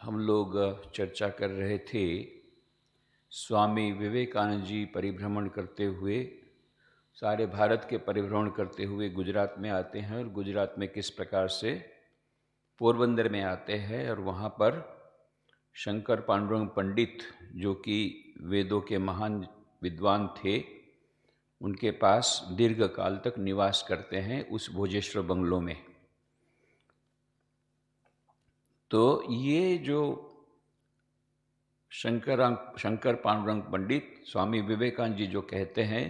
हम लोग चर्चा कर रहे थे स्वामी विवेकानंद जी परिभ्रमण करते हुए, सारे भारत के परिभ्रमण करते हुए गुजरात में आते हैं और गुजरात में किस प्रकार से पोरबंदर में आते हैं और वहाँ पर शंकर पांडुरंग पंडित जो कि वेदों के महान विद्वान थे, उनके पास दीर्घ काल तक निवास करते हैं उस भोजेश्वर बंगलों में। तो ये जो शंकर पांडुरंग पंडित स्वामी विवेकानंद जी जो कहते हैं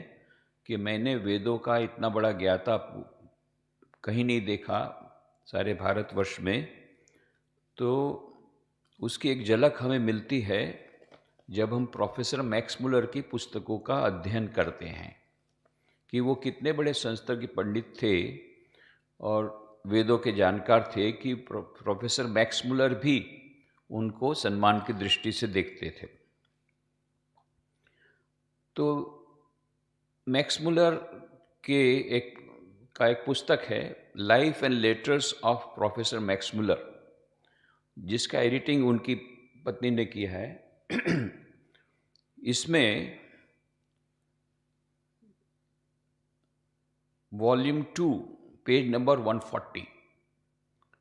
कि मैंने वेदों का इतना बड़ा ज्ञाता कहीं नहीं देखा सारे भारतवर्ष में, तो उसकी एक झलक हमें मिलती है जब हम प्रोफेसर मैक्स मुलर की पुस्तकों का अध्ययन करते हैं कि वो कितने बड़े संस्कृत के पंडित थे और वेदों के जानकार थे कि प्रोफेसर मैक्स मुलर भी उनको सम्मान की दृष्टि से देखते थे। तो मैक्स मुलर के एक पुस्तक है life and letters of professor Max Muller, जिसका एडिटिंग उनकी पत्नी ने किया है। इसमें volume 2 page number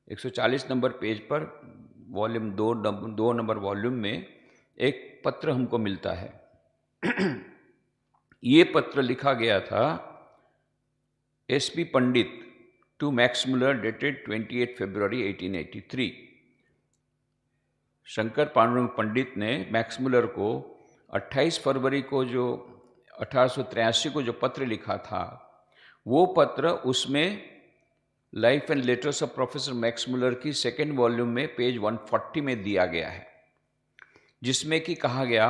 140 number page पर वॉल्यूम 2 नंबर वॉल्यूम में एक पत्र हमको मिलता है। ये पत्र लिखा गया था SP Pandit to Max Muller dated 28 February 1883। Shankar Pandurang Pandit ने मैक्स मुलर को 28 फरवरी को जो 1883 को जो पत्र लिखा था, वो पत्र उसमें life and letters of professor Max Muller की सेकेंड वॉल्यूम में पेज 140 में दिया गया है, जिसमें कि कहा गया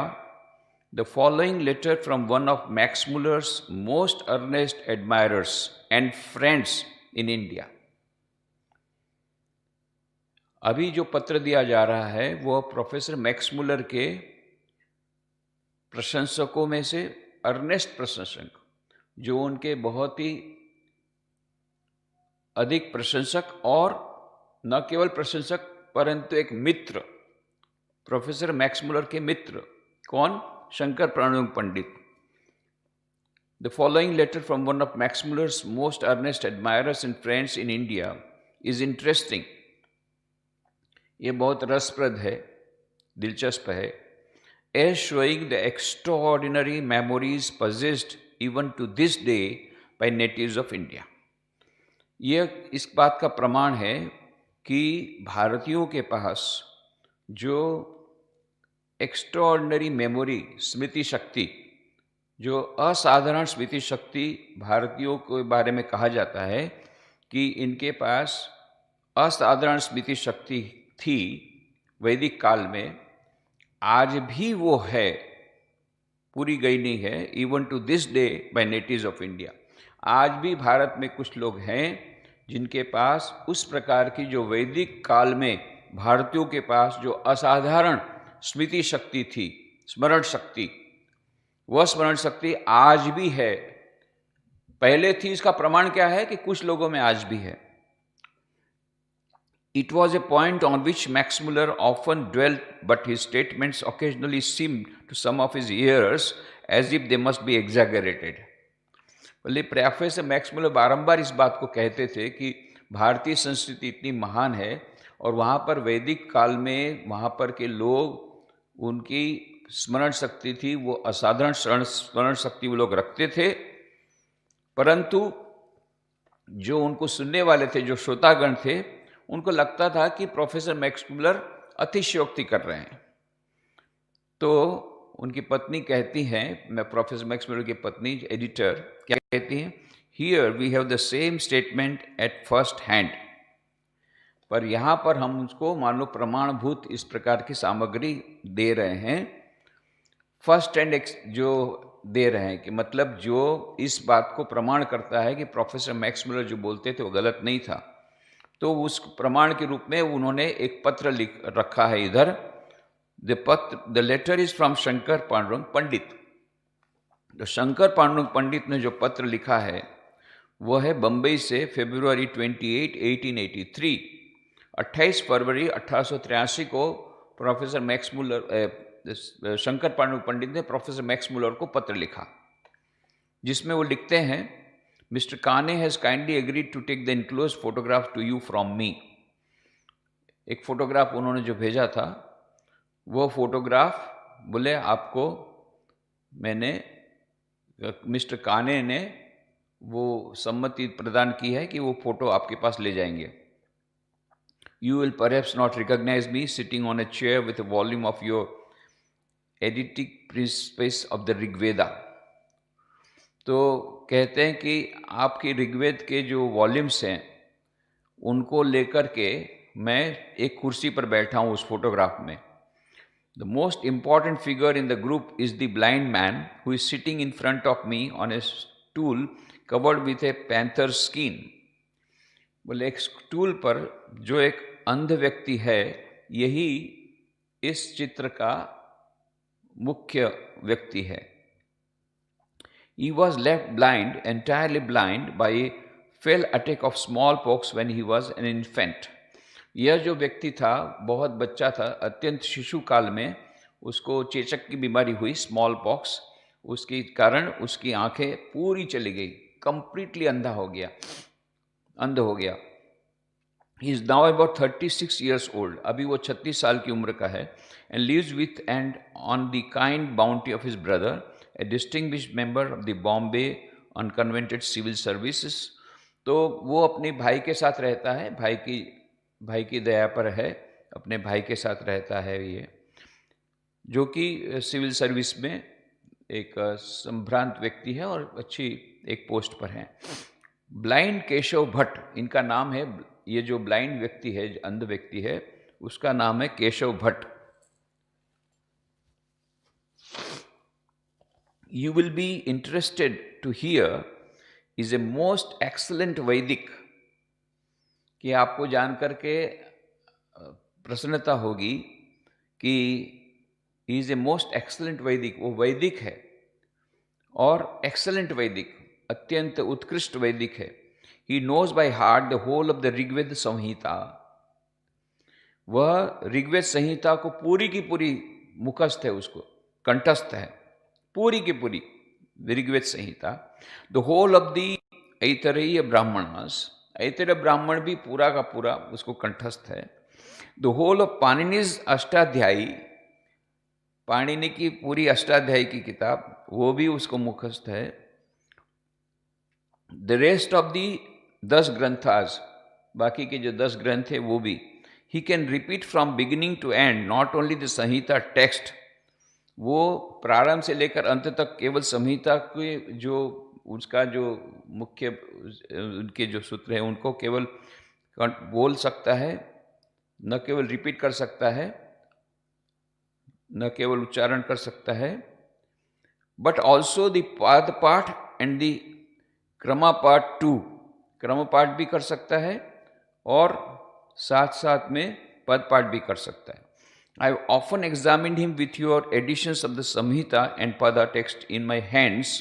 the following letter from one of Max Muller's most earnest admirers and friends in India. अभी जो पत्र दिया जा रहा है वो प्रोफेसर मैक्स मुलर के प्रशंसकों में से अर्नेस्ट प्रशंसक, जो उनके बहुत ही अधिक प्रशंसक और न केवल प्रशंसक परंतु एक मित्र, प्रोफेसर मैक्स मुलर के मित्र, कौन? Shankar Pandurang Pandit. The following letter from one of Max Muller's most earnest admirers and friends in India is interesting. ये बहुत रसप्रद है, दिलचस्प है। As showing the extraordinary memories possessed even to this day by natives of India। यह इस बात का प्रमाण है कि भारतीयों के पास जो एक्स्ट्राऑर्डिनरी मेमोरी, स्मृति शक्ति, जो असाधारण स्मृति शक्ति भारतीयों के बारे में कहा जाता है कि इनके पास असाधारण स्मृति शक्ति थी वैदिक काल में, आज भी वो है, पूरी गई नहीं है। Even to this day by natives of India, आज भी भारत में कुछ लोग हैं जिनके पास उस प्रकार की जो वैदिक काल में भारतीयों के पास जो असाधारण स्मृति शक्ति थी, स्मरण शक्ति, वह स्मरण शक्ति आज भी है। पहले थी, इसका प्रमाण क्या है कि कुछ लोगों में आज भी है। It was a point on which Max Muller often dwelt, but his statements occasionally seemed to some of his hearers as if they must be exaggerated। बोले प्रोफेसर मैक्स मुलर बारंबार इस बात को कहते थे कि भारतीय संस्कृति इतनी महान है और वहाँ पर वैदिक काल में वहाँ पर के लोग, उनकी स्मरण शक्ति थी, वो असाधारण स्मरण शक्ति वो लोग रखते थे, परंतु जो उनको सुनने वाले थे, जो श्रोतागण थे, उनको लगता था कि प्रोफेसर मैक्स मुलर अतिशयोक्ति कर रहे हैं। तो उनकी पत्नी कहती हैं, मैं प्रोफेसर मैक्स मुलर की पत्नी एडिटर क्या कहती हैं, here we have the same statement at first hand. पर यहाँ पर हम उसको मान लो प्रमाणभूत इस प्रकार की सामग्री दे रहे हैं, फर्स्ट हैंड जो दे रहे हैं, कि मतलब जो इस बात को प्रमाण करता है कि प्रोफेसर मैक्स मुलर जो बोलते थे वो गलत नहीं था। तो उस प्रमाण के रूप में उन्होंने एक पत्र लिख रखा है इधर। The letter is from Shankar Pandurang Pandit. तो शंकर पांडुरंग पंडित ने जो पत्र लिखा है वह है बम्बई से फरवरी 28, 1883। 28 फरवरी 1883 को प्रोफेसर मैक्स मुलर, शंकर पंडित ने प्रोफेसर मैक्स मुलर को पत्र लिखा, जिसमें वो लिखते हैं, mister Kane has kindly agreed to take the enclose photograph to you from me. एक फोटोग्राफ उन्होंने जो भेजा था, वो फोटोग्राफ बोले आपको मैंने, मिस्टर काने ने वो सम्मति प्रदान की है कि वो फोटो आपके पास ले जाएंगे। You will perhaps not recognize me sitting on a chair with a volume of your Editic Principles of the Rigveda। तो कहते हैं कि आपकी ऋग्वेद के जो वॉल्यूम्स हैं उनको लेकर के मैं एक कुर्सी पर बैठा हूँ उस फोटोग्राफ में। The most important figure in the group is the blind man who is sitting in front of me on a stool covered with a panther's skin। बोले एक स्टूल पर जो एक अंध व्यक्ति है, यही इस चित्र का मुख्य व्यक्ति है। He was left blind, entirely blind, by a fell attack of smallpox when he was an infant। यह जो व्यक्ति था बहुत बच्चा था, अत्यंत शिशु काल में उसको चेचक की बीमारी हुई, स्मॉल पॉक्स, उसके कारण उसकी आंखें पूरी चली गई, कंप्लीटली अंधा हो गया, अंध हो गया। He is now about 36 years old, अभी वो 36 साल की उम्र का है, and lives with and on the kind bounty of his brother, a distinguished member of the Bombay Unconvented Civil Services। तो वो अपने भाई के साथ रहता है, भाई की दया पर है, अपने भाई के साथ रहता है ये, जो कि सिविल सर्विस में एक संभ्रांत व्यक्ति है और अच्छी एक पोस्ट पर है। ब्लाइंड केशव भट्ट इनका नाम है। ये जो ब्लाइंड व्यक्ति है, अंध व्यक्ति है, उसका नाम है Keshav Bhatt. You will be interested to hear is a most excellent वैदिक, कि आपको जानकर के प्रसन्नता होगी कि इज ए मोस्ट एक्सलेंट वैदिक, वो वैदिक है और एक्सलेंट वैदिक, अत्यंत उत्कृष्ट वैदिक है। He knows by heart the whole of the Rigveda Samhita. वह ऋग्वेद संहिता को पूरी की पूरी मुखस्थ है, उसको कंठस्थ है, पूरी की पूरी Rigveda Samhita. The whole of the Aitareya Brahmanas, Aitareya Brahmana भी पूरा का पूरा उसको कंठस्थ है। The whole of Panini's Ashtadhyayi, Panini की पूरी अष्टाध्यायी की किताब, वो भी उसको मुखस्थ है। The rest of the 10 granthas, बाकी के जो 10 ग्रंथ है वो भी। He can repeat from beginning to end not only the Samhita text, वो प्रारंभ से लेकर अंत तक केवल संहिता के जो उसका जो मुख्य उनके जो सूत्र हैं उनको केवल बोल सकता है, न केवल रिपीट कर सकता है, न केवल उच्चारण कर सकता है, बट ऑल्सो द पाद पाठ एंड द क्रम पाठ टू, क्रम पाठ भी कर सकता है और साथ साथ में पद पाठ भी कर सकता है। I have often examined him with your editions of the Samhita and Pada text in my hands।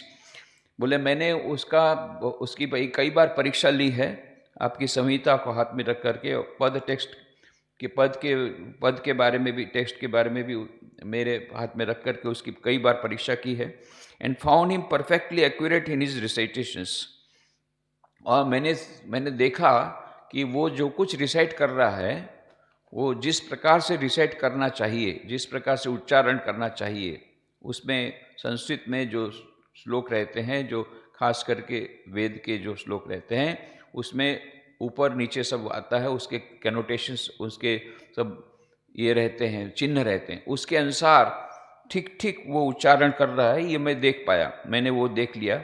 बोले मैंने उसकी कई बार परीक्षा ली है, आपकी संहिता को हाथ में रख करके, पद टेक्स्ट के पद के बारे में भी, टेक्स्ट के बारे में भी मेरे हाथ में रख करके उसकी कई बार परीक्षा की है। And found him perfectly accurate in his recitations. और मैंने देखा कि वो जो कुछ रिसाइट कर रहा है, वो जिस प्रकार से रिसाइट करना चाहिए, जिस प्रकार से उच्चारण करना चाहिए, उसमें संस्कृत में जो श्लोक रहते हैं, जो खास करके वेद के जो श्लोक रहते हैं, उसमें ऊपर नीचे सब आता है, उसके कैनोटेशंस, उसके सब ये रहते हैं, चिन्ह रहते हैं, उसके अनुसार ठीक ठीक वो उच्चारण कर रहा है, ये मैं देख पाया, मैंने वो देख लिया,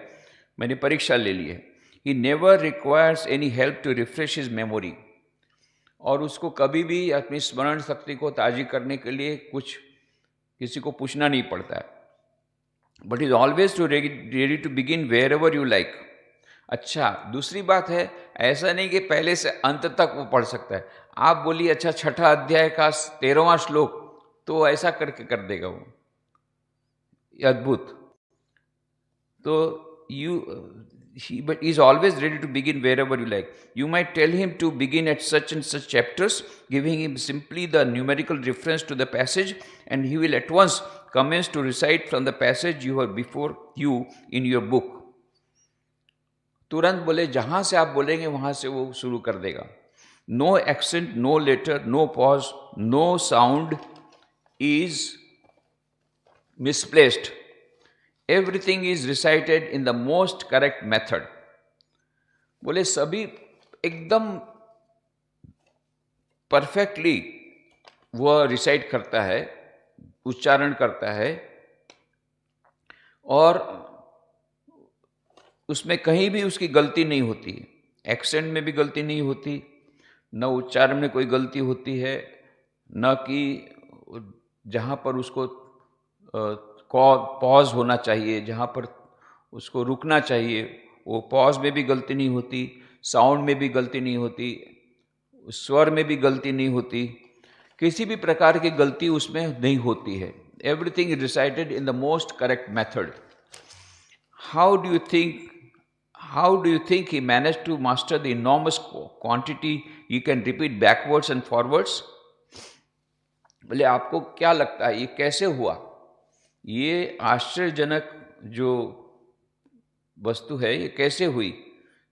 मैंने परीक्षा ले ली है। He never requires any help to refresh his memory, और उसको कभी भी अपनी स्मरण शक्ति को ताज़ी करने के लिए कुछ किसी को पूछना नहीं पड़ता है। But is always too ready to begin wherever you like. अच्छा, दूसरी बात है, ऐसा नहीं कि पहले से अंत तक वो पढ़ सकता है। आप बोलिए अच्छा 6ठा अध्याय का 13वां श्लोक, तो ऐसा करके कर देगा वो, अद्भुत। तो but he's always ready to begin wherever you like. You might tell him to begin at such and such chapters, giving him simply the numerical reference to the passage, and he will at once commence to recite from the passage you have before you in your book. तुरंत बोले, जहां से आप बोलेंगे वहां से वो शुरू कर देगा. No accent, no letter, no pause, no sound is misplaced. Everything is recited in the most correct method. बोले सभी एकदम परफेक्टली वह रिसाइट करता है, उच्चारण करता है, और उसमें कहीं भी उसकी गलती नहीं होती. एक्सेंट में भी गलती नहीं होती, न उच्चारण में कोई गलती होती है, न कि जहाँ पर उसको पॉज होना चाहिए, जहाँ पर उसको रुकना चाहिए, वो पॉज में भी गलती नहीं होती, साउंड में भी गलती नहीं होती, स्वर में भी गलती नहीं होती, किसी भी प्रकार की गलती उसमें नहीं होती है. Everything is recited in the most correct method. How do you think he manage to master the enormous quantity you can repeat backwards and forwards? बोले आपको क्या लगता है ये कैसे हुआ? ये आश्चर्यजनक जो वस्तु है ये कैसे हुई?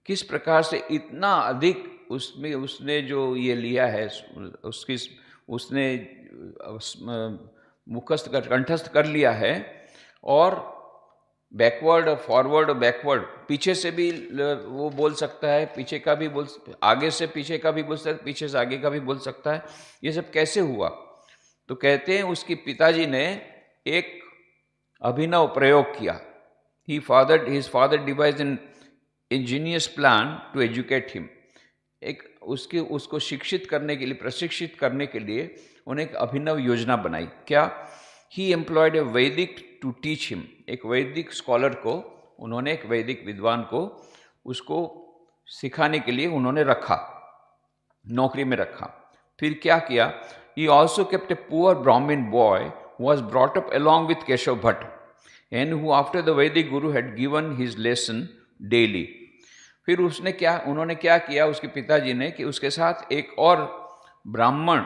किस प्रकार से इतना अधिक उसमें उसने जो ये लिया है, उसने मुखस्थ कंठस्थ कर लिया है, और बैकवर्ड और फॉरवर्ड और बैकवर्ड, पीछे से भी वो बोल सकता है, पीछे का भी आगे से पीछे का भी बोल सकता है, पीछे से आगे का भी बोल सकता है. ये सब कैसे हुआ? तो कहते हैं उसके पिताजी ने एक अभिनव प्रयोग किया. His father devised an ingenious plan to educate him. उसको शिक्षित करने के लिए, प्रशिक्षित करने के लिए उन्हें एक अभिनव योजना बनाई. क्या? He employed a Vedic to teach him. एक वैदिक स्कॉलर को, उन्होंने एक वैदिक विद्वान को उसको सिखाने के लिए उन्होंने रखा, नौकरी में रखा. फिर क्या किया? He also kept a poor Brahmin boy who was brought up along with Keshav Bhatt, and who after the Vedic Guru had given his lesson daily. फिर उन्होंने क्या किया, उसके पिताजी ने, कि उसके साथ एक और ब्राह्मण,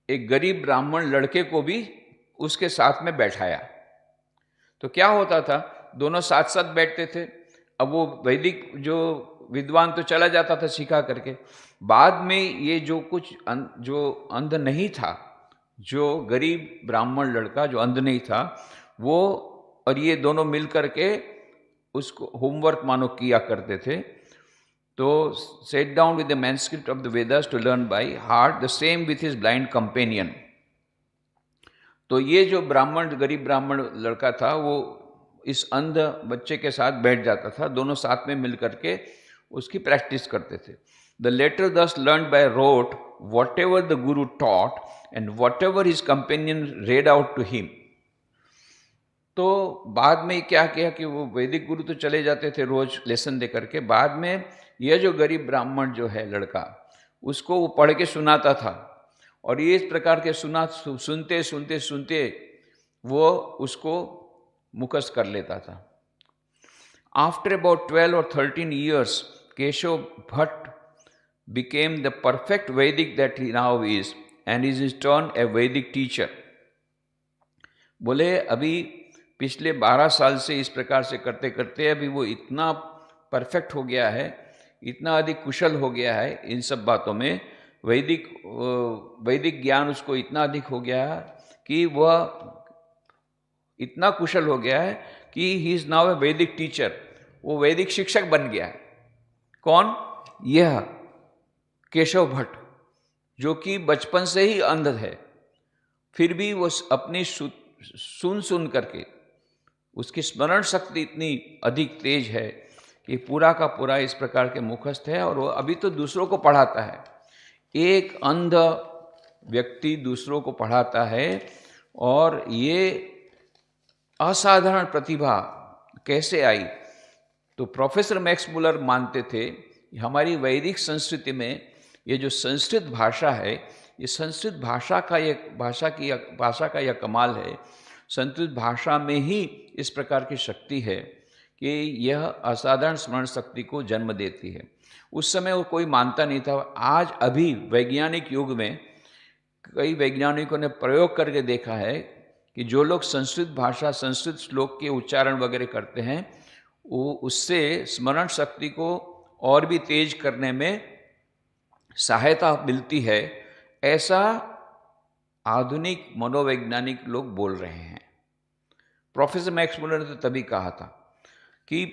एक गरीब ब्राह्मण लड़के को भी उसके साथ में बैठाया. तो क्या होता था, दोनों साथ साथ बैठते थे. अब वो वैदिक जो विद्वान तो चला जाता था सिखा करके, बाद में ये जो अंध नहीं था, जो गरीब ब्राह्मण लड़का जो अंध नहीं था, वो और ये दोनों मिल करके उसको होमवर्क मानो किया करते थे. तो set down with the manuscript of the Vedas to learn by heart, the same with his blind companion. तो ये जो गरीब ब्राह्मण लड़का था, वो इस अंध बच्चे के साथ बैठ जाता था, दोनों साथ में मिल करके उसकी प्रैक्टिस करते थे. The letter thus learn by rote whatever the guru taught and whatever his companion read out to him. तो बाद में क्या किया कि वो वैदिक गुरु तो चले जाते थे रोज लेसन दे करके, बाद में यह जो गरीब ब्राह्मण जो है लड़का, उसको वो पढ़ के सुनाता था, और ये इस प्रकार के सुनते सुनते सुनते वो उसको मुखस्त कर लेता था. After about 12 or 13 years, Keshav Bhatt became the perfect Vedic that he now is, and is in turn a Vedic teacher. बोले अभी पिछले 12 साल से इस प्रकार से करते करते अभी वो इतना परफेक्ट हो गया है, इतना अधिक कुशल हो गया है इन सब बातों में, वैदिक ज्ञान उसको इतना अधिक हो गया है कि वह इतना कुशल हो गया है कि ही इज नाउ ए वैदिक टीचर. वो वैदिक शिक्षक बन गया है. कौन? यह केशव भट्ट, जो कि बचपन से ही अंध है, फिर भी वो अपनी सुन करके उसकी स्मरण शक्ति इतनी अधिक तेज है कि पूरा का पूरा इस प्रकार के मुखस्थ है, और वो अभी तो दूसरों को पढ़ाता है. एक अंध व्यक्ति दूसरों को पढ़ाता है, और ये असाधारण प्रतिभा कैसे आई? तो प्रोफेसर मैक्स मुलर मानते थे हमारी वैदिक संस्कृति में ये जो संस्कृत भाषा है, ये संस्कृत भाषा का यह कमाल है. संस्कृत भाषा में ही इस प्रकार की शक्ति है कि यह असाधारण स्मरण शक्ति को जन्म देती है। उस समय वो कोई मानता नहीं था। आज अभी वैज्ञानिक युग में कई वैज्ञानिकों ने प्रयोग करके देखा है कि जो लोग संस्कृत भाषा, संस्कृत श्लोक के उच्चारण वगैरह करते हैं, वो उससे स्मरण शक्ति को और भी तेज करने में सहायता मिलती है, ऐसा आधुनिक मनोवैज्ञानिक लोग बोल रहे हैं। प्रोफेसर मैक्स मुलर ने तो तभी कहा था कि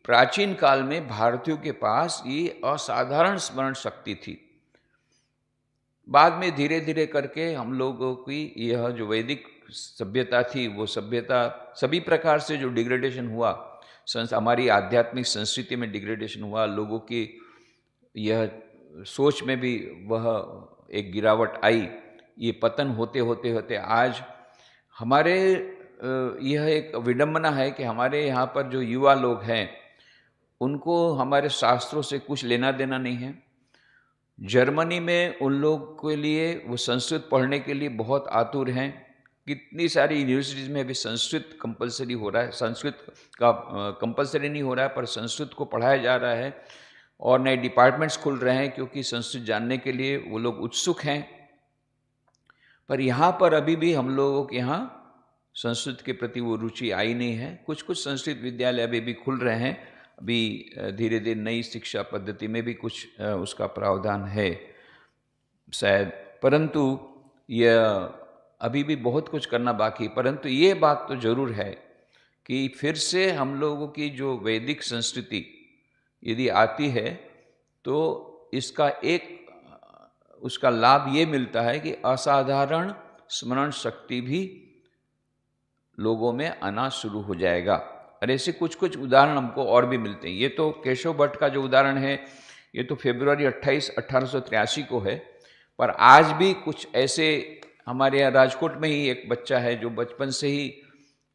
प्राचीन काल में भारतीयों के पास ये असाधारण स्मरण शक्ति थी। बाद में धीरे धीरे करके हम लोगों की यह जो वैदिक सभ्यता थी, वो सभ्यता सभी प्रकार से जो डिग्रेडेशन हुआ, हमारी आध्यात्मिक संस्कृति में डिग्रेडेशन हुआ, लोगों की यह सोच में भी वह एक गिरावट आई। ये पतन होते होते होते आज हमारे यह एक विडंबना है कि हमारे यहाँ पर जो युवा लोग हैं, उनको हमारे शास्त्रों से कुछ लेना देना नहीं है। जर्मनी में उन लोग के लिए वो संस्कृत पढ़ने के लिए बहुत आतुर हैं। कितनी सारी यूनिवर्सिटीज़ में अभी संस्कृत कंपलसरी हो रहा है, संस्कृत का कंपलसरी नहीं हो रहा है, पर संस्कृत को पढ़ाया जा रहा है और नए डिपार्टमेंट्स खुल रहे हैं, क्योंकि संस्कृत जानने के लिए वो लोग उत्सुक हैं। पर यहाँ पर अभी भी हम लोगों के यहाँ संस्कृत के प्रति वो रुचि आई नहीं है। कुछ कुछ संस्कृत विद्यालय अभी भी खुल रहे हैं, अभी धीरे धीरे नई शिक्षा पद्धति में भी कुछ उसका प्रावधान है शायद, परंतु यह अभी भी बहुत कुछ करना बाकी। परंतु ये बात तो जरूर है कि फिर से हम लोगों की जो वैदिक संस्कृति यदि आती है, तो इसका एक उसका लाभ ये मिलता है कि असाधारण स्मरण शक्ति भी लोगों में आना शुरू हो जाएगा। और ऐसे कुछ कुछ उदाहरण हमको और भी मिलते हैं। ये तो केशव भट्ट का जो उदाहरण है, ये तो फरवरी 28, 1883 को है, पर आज भी कुछ ऐसे हमारे यहाँ राजकोट में ही एक बच्चा है जो बचपन से ही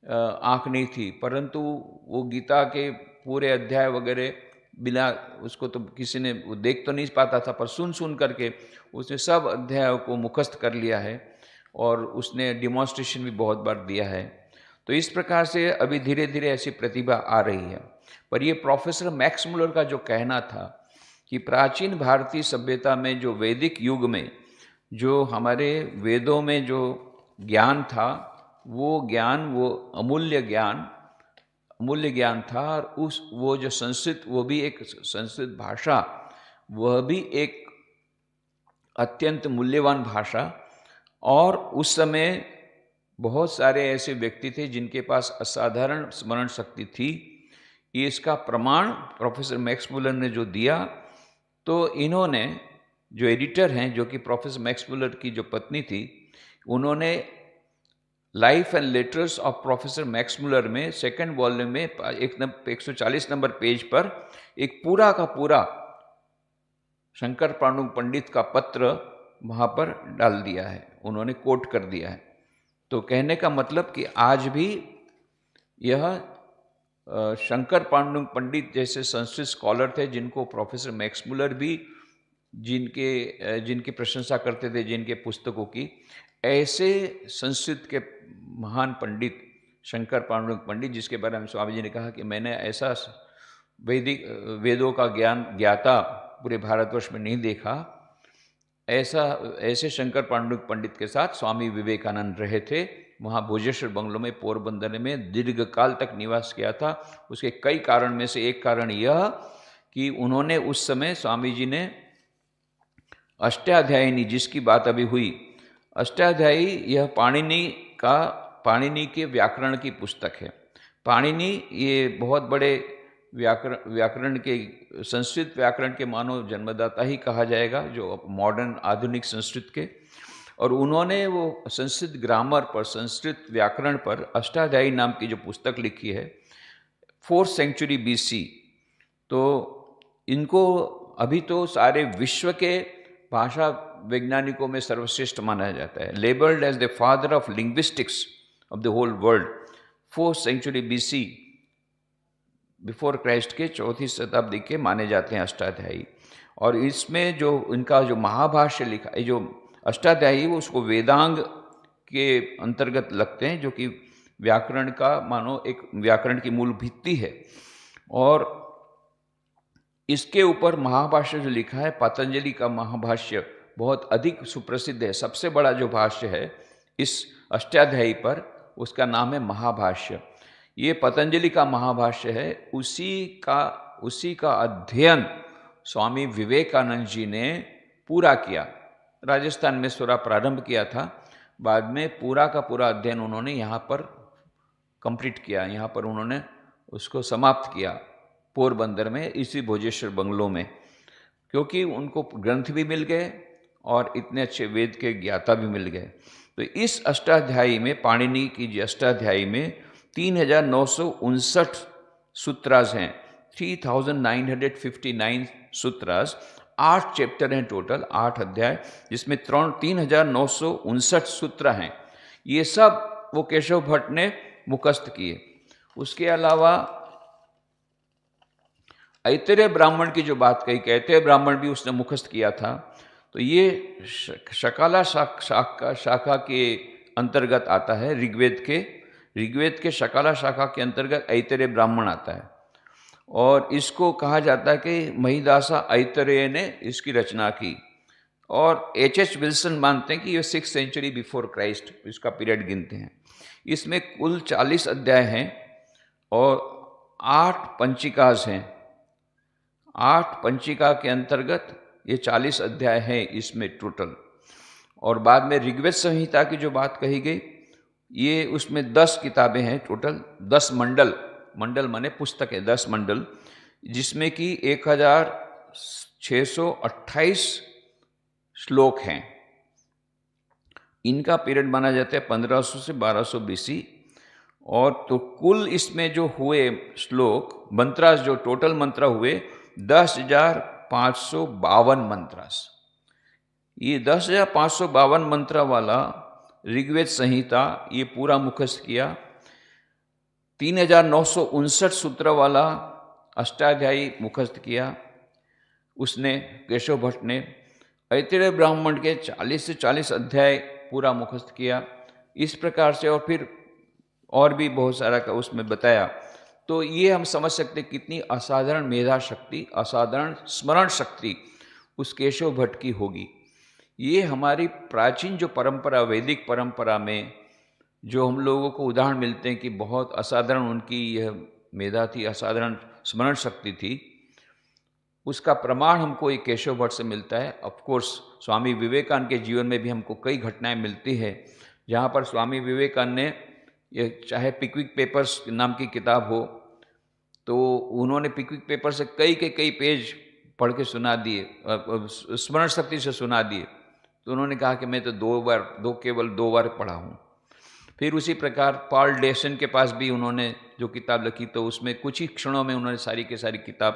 आँख नहीं थी, परंतु वो गीता के पूरे अध्याय वगैरह बिना उसको तो किसी ने वो देख तो नहीं पाता था, पर सुन सुन करके उसने सब अध्यायों को मुखस्त कर लिया है और उसने डिमॉन्स्ट्रेशन भी बहुत बार दिया है। तो इस प्रकार से अभी धीरे धीरे ऐसी प्रतिभा आ रही है। पर ये प्रोफेसर मैक्स मुलर का जो कहना था कि प्राचीन भारतीय सभ्यता में जो वैदिक युग में जो हमारे वेदों में जो ज्ञान था, वो ज्ञान, वो अमूल्य ज्ञान था। और वो जो संस्कृत, वो भी एक संस्कृत भाषा, वह भी एक अत्यंत मूल्यवान भाषा। और उस समय बहुत सारे ऐसे व्यक्ति थे जिनके पास असाधारण स्मरण शक्ति थी। ये इसका प्रमाण प्रोफेसर मैक्स मुलर ने जो दिया, तो इन्होंने जो एडिटर हैं, जो कि प्रोफेसर मैक्स मुलर की जो पत्नी थी, उन्होंने life and letters of professor Max Muller में सेकंड वॉल्यूम में 140 नंबर पेज पर एक पूरा का पूरा शंकर पांडुंग पंडित का पत्र वहाँ पर डाल दिया है, उन्होंने कोट कर दिया है। तो कहने का मतलब कि आज भी यह शंकर पांडुंग पंडित जैसे संस्कृत स्कॉलर थे, जिनको प्रोफेसर मैक्स मुलर भी जिनकी प्रशंसा करते थे, जिनके पुस्तकों की, ऐसे संस्कृत के महान पंडित शंकर पांडुरंग पंडित, जिसके बारे में स्वामी जी ने कहा कि मैंने ऐसा वेदों का ज्ञाता पूरे भारतवर्ष में नहीं देखा, ऐसे शंकर पांडुरंग पंडित के साथ स्वामी विवेकानंद रहे थे। वहाँ भोजेश्वर बंगलों में पोरबंदर में दीर्घकाल तक निवास किया था। उसके कई कारण में से एक कारण यह कि उन्होंने उस समय, स्वामी जी ने अष्टाध्यायिनी, जिसकी बात अभी हुई, अष्टाध्यायी यह पाणिनि के व्याकरण की पुस्तक है। पाणिनि ये बहुत बड़े व्याकरण के, संस्कृत व्याकरण के मानो जन्मदाता ही कहा जाएगा, जो मॉडर्न आधुनिक संस्कृत के। और उन्होंने वो संस्कृत ग्रामर पर, संस्कृत व्याकरण पर अष्टाध्यायी नाम की जो पुस्तक लिखी है 4th सेंचुरी BC। तो इनको अभी तो सारे विश्व के भाषा वैज्ञानिकों में सर्वश्रेष्ठ माना जाता है। Labelled as the father of linguistics of the whole world, 4th century BC, before Christ के 4वीं शताब्दी के माने जाते हैं अष्टाध्यायी। और इसमें जो इनका जो महाभाष्य लिखा है, जो अष्टाध्यायी, वो उसको वेदांग के अंतर्गत लगते हैं, जो कि व्याकरण का मानो एक व्याकरण की मूल भित्ति है। और इसके ऊपर महाभाष्य जो लिखा है, पतंजलि का महाभाष्य बहुत अधिक सुप्रसिद्ध है। सबसे बड़ा जो भाष्य है इस अष्टाध्यायी पर, उसका नाम है महाभाष्य। ये पतंजलि का महाभाष्य है। उसी का अध्ययन स्वामी विवेकानंद जी ने पूरा किया। राजस्थान में थोड़ा प्रारंभ किया था, बाद में पूरा का पूरा अध्ययन उन्होंने यहाँ पर कंप्लीट किया। यहाँ पर उन्होंने उसको समाप्त किया पोरबंदर में, इसी भोजेश्वर बंगलों में, क्योंकि उनको ग्रंथ भी मिल गए और इतने अच्छे वेद के ज्ञाता भी मिल गए। तो इस अष्टाध्यायी में, पाणिनि की जी अष्टाध्यायी में 3959 सूत्रास हैं, 3959 सूत्रास। 8 चैप्टर हैं टोटल, 8 अध्याय, जिसमें 3959 सूत्र हैं। ये सब वो केशव भट्ट ने मुखस्त किए। उसके अलावा ऐतरेय ब्राह्मण की जो बात कही कि ऐतरेय ब्राह्मण भी उसने मुखस्त किया था, तो ये शकाला शाखा के अंतर्गत आता है। ऋग्वेद के शकाला शाखा के अंतर्गत ऐतरेय ब्राह्मण आता है, और इसको कहा जाता है कि महिदासा ऐतरेय ने इसकी रचना की। और H.H. विल्सन मानते हैं कि ये 6th सेंचुरी बिफोर क्राइस्ट इसका पीरियड गिनते हैं। इसमें कुल 40 अध्याय हैं और 8 पंचिकाज हैं। 8 पंचिका के अंतर्गत ये 40 अध्याय हैं इसमें टोटल। और बाद में ऋग्वेद संहिता की जो बात कही गई, ये उसमें 10 किताबें हैं टोटल, 10 मंडल माने पुस्तक है, 10 मंडल, जिसमें कि 1628 श्लोक हैं। इनका पीरियड माना जाता है 1500 से 1200 BC। और तो कुल इसमें जो हुए श्लोक, मंत्रास, जो टोटल मंत्र हुए 10,552 मंत्रास। ये 10,552 मंत्र वाला ऋग्वेद संहिता ये पूरा मुखस्त किया। 3959 सूत्र वाला अष्टाध्यायी मुखस्त किया उसने, केशव भट्ट ने। ऐतरेय ब्राह्मण के 40 से 40 अध्याय पूरा मुखस्त किया। इस प्रकार से, और फिर और भी बहुत सारा का उसमें बताया। तो ये हम समझ सकते कितनी असाधारण मेधा शक्ति, असाधारण स्मरण शक्ति उस केशव भट्ट की होगी। ये हमारी प्राचीन जो परंपरा, वैदिक परंपरा में जो हम लोगों को उदाहरण मिलते हैं कि बहुत असाधारण उनकी यह मेधा थी, असाधारण स्मरण शक्ति थी, उसका प्रमाण हमको एक केशव भट्ट से मिलता है। ऑफ कोर्स स्वामी विवेकानंद के जीवन में भी हमको कई घटनाएं मिलती है, जहाँ पर स्वामी विवेकानंद ने, ये चाहे पिकविक पेपर्स नाम की किताब हो, तो उन्होंने पिकविक पेपर से कई पेज पढ़ के सुना दिए, स्मरण शक्ति से सुना दिए। तो उन्होंने कहा कि मैं तो केवल दो बार पढ़ा हूँ। फिर उसी प्रकार पॉल डेसन के पास भी उन्होंने जो किताब लिखी, तो उसमें कुछ ही क्षणों में उन्होंने सारी की सारी किताब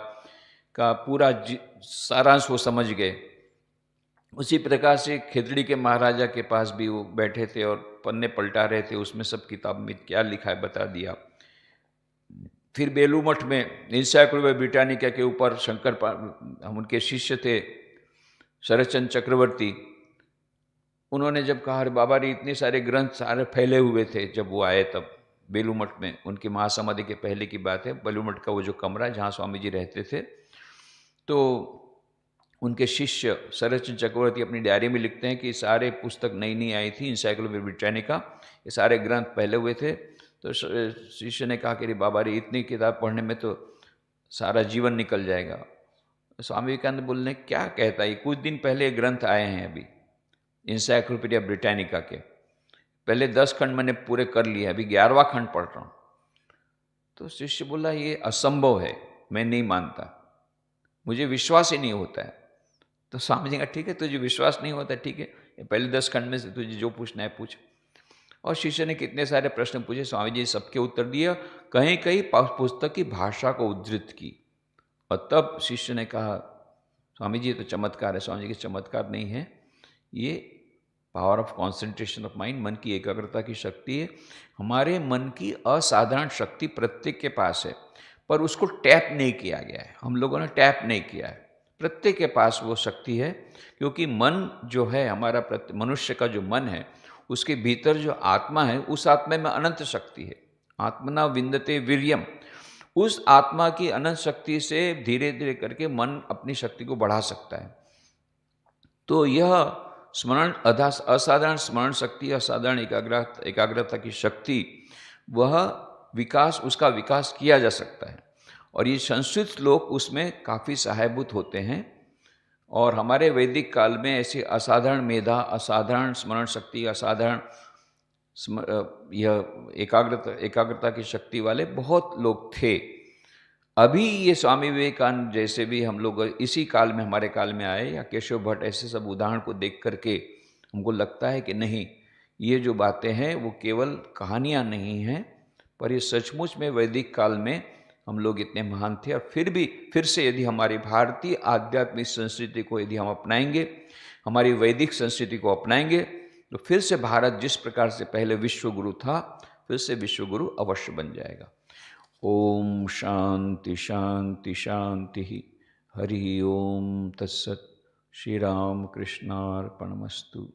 का पूरा सारांश वो समझ गए। उसी प्रकार से खेतड़ी के महाराजा के पास भी वो बैठे थे और पन्ने पलटा रहे थे, उसमें सब किताब में क्या लिखा है बता दिया। फिर बेलू मठ में एनसाइक्लोपीडिया ब्रिटानिका के ऊपर हम उनके शिष्य थे शरदचंद्र चक्रवर्ती, उन्होंने जब कहा, अरे बाबा रे इतने सारे ग्रंथ सारे फैले हुए थे, जब वो आए तब बेलू मठ में, उनकी महासमाधि के पहले की बात है, बेलू मठ का वो जो कमरा जहाँ स्वामी जी रहते थे, तो उनके शिष्य शरदचंद्र चक्रवर्ती अपनी डायरी में लिखते हैं कि सारे पुस्तक नई आई थी, एनसाइक्लोपीडिया ब्रिटानिका, ये सारे ग्रंथ पहले हुए थे। तो शिष्य ने कहा कि अरे बाबा रे इतनी किताब पढ़ने में तो सारा जीवन निकल जाएगा। स्वामी विवेकानंद बोलने, क्या कहता है, कुछ दिन पहले ग्रंथ आए हैं अभी एनसाइक्लोपीडिया ब्रिटानिका के, पहले 10 खंड मैंने पूरे कर लिए, अभी 11वां खंड पढ़ रहा हूँ। तो शिष्य बोला, ये असंभव है, मैं नहीं मानता, मुझे विश्वास ही नहीं होता है। तो स्वामी जी का, ठीक है तुझे विश्वास नहीं होता, ठीक है, ये पहले 10 खंड में से तुझे जो पूछना है पूछ। और शिष्य ने कितने सारे प्रश्न पूछे, स्वामी जी सबके उत्तर दिए, कहीं कहीं पुस्तक की भाषा को उद्धृत की। और तब शिष्य ने कहा, स्वामी जी तो चमत्कार है। स्वामी जी के चमत्कार नहीं है, ये power of concentration of mind, मन की एकाग्रता की शक्ति है। हमारे मन की असाधारण शक्ति प्रत्येक के पास है, पर उसको टैप नहीं किया गया है, हम लोगों ने टैप नहीं किया है। प्रत्येक के पास वो शक्ति है, क्योंकि मन जो है हमारा, मनुष्य का जो मन है, उसके भीतर जो आत्मा है, उस आत्मा में अनंत शक्ति है। आत्मना विंदते वीर्यम, उस आत्मा की अनंत शक्ति से धीरे धीरे करके मन अपनी शक्ति को बढ़ा सकता है। तो यह स्मरण असाधारण स्मरण शक्ति, असाधारण एकाग्रता की शक्ति, वह विकास उसका विकास किया जा सकता है और ये संस्कृत श्लोक उसमें काफ़ी सहायभूत होते हैं। और हमारे वैदिक काल में ऐसी असाधारण मेधा, असाधारण स्मरण शक्ति, असाधारण यह एकाग्रता की शक्ति वाले बहुत लोग थे। अभी ये स्वामी विवेकानंद जैसे भी हम लोग इसी काल में, हमारे काल में आए, या केशव भट्ट, ऐसे सब उदाहरण को देख करके हमको लगता है कि नहीं, ये जो बातें हैं वो केवल कहानियाँ नहीं हैं, पर ये सचमुच में वैदिक काल में हम लोग इतने महान थे। और फिर से यदि हमारी भारतीय आध्यात्मिक संस्कृति को यदि हम अपनाएंगे, हमारी वैदिक संस्कृति को अपनाएंगे, तो फिर से भारत जिस प्रकार से पहले विश्व गुरु था, फिर से विश्व गुरु अवश्य बन जाएगा। ओम शांति शांति शांति। हरि ओम तत्सत। श्री राम कृष्णार्पणमस्तु।